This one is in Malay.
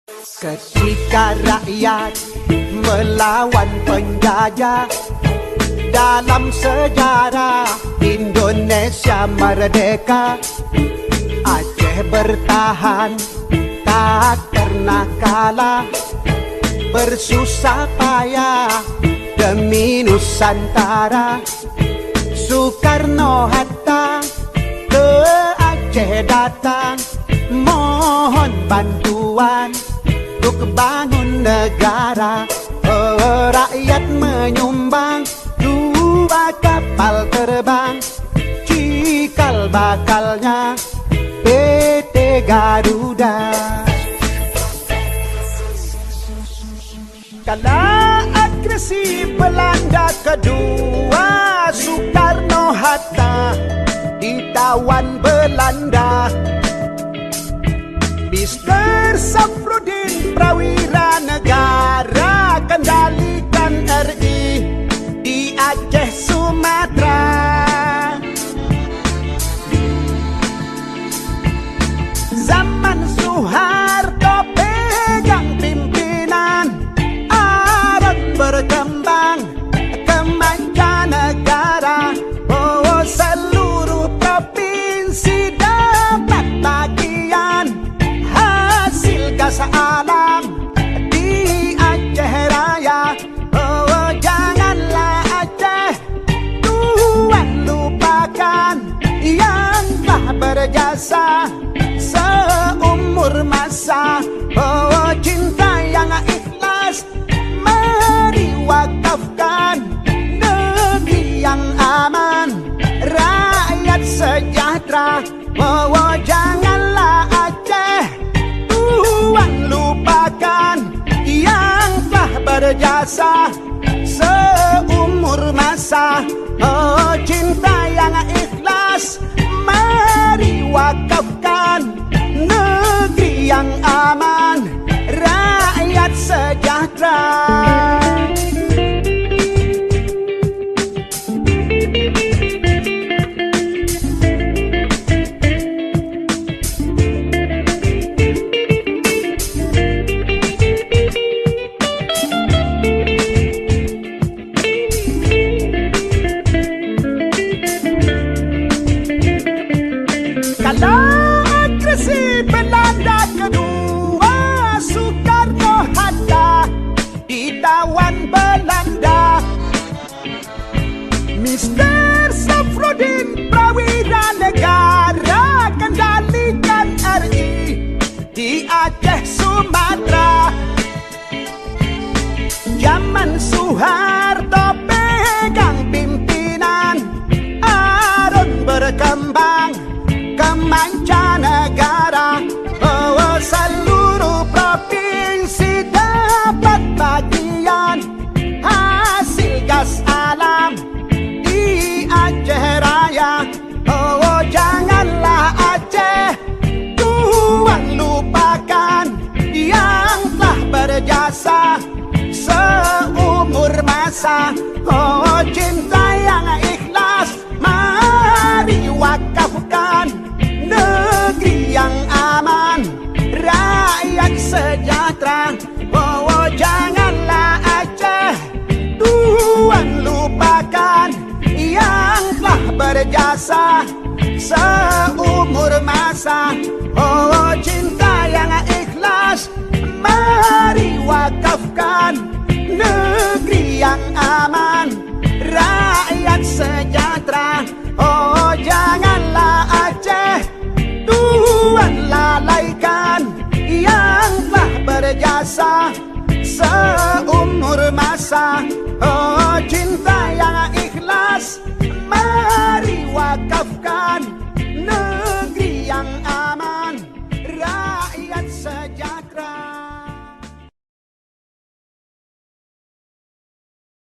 Ketika rakyat melawan penjajah, dalam sejarah Indonesia merdeka, Aceh bertahan tak pernah kalah, bersusah payah demi Nusantara. Soekarno-Hatta ke Aceh datang, mohon bantuan untuk bangun negara. Rakyat menyumbang 2 kapal terbang, cikal bakalnya PT Garuda. Kala agresi Belanda kedua, Soekarno-Hatta ditawan Belanda. Mr. Safruddin Prawira Negara kendalikan RI di Aceh Sumatera. Zaman Soeharto pegang pimpinan, Arab berkembang ke mancanegara. Oh, seluruh provinsi dapat bagian hasil gas alam di Aceh Raya. Oh, janganlah Aceh Tuhan lupakan yang telah berjasa seumur masa. Oh, cinta yang ikhlas mari wakafkan, negeri yang aman, rakyat sejahtera. Oh, janganlah Aceh Tuhan lupakan yang telah berjasa seumur masa. Oh, cinta yang ikhlas mari wakafkan, negeri yang aman, rakyat sejahtera. Kala agresi Belanda kedua, Soekarno-Hatta ditawan Belanda. Mr. Safruddin Prawira Negara kendalikan RI di Aceh Sumatera. Zaman Soeharto pegang pimpinan, Arun berkembang ke mancanegara. Oh, seluruh provinsi dapat bagian hasil gas alam di Aceh Raya. Oh, janganlah Aceh Tuhan lupakan yang telah berjasa seumur masa. Oh, cinta yang ikhlas mari wakafkan, negeri yang aman, rakyat sejahtera. Oh, janganlah Aceh Tuhan lupakan yang telah berjasa seumur masa. Oh, cinta yang ikhlas mari wakafkan, negeri yang aman, rakyat sejahtera. Oh, janganlah Aceh Tuhan lalaikan yang telah berjasa seumur masa. Oh,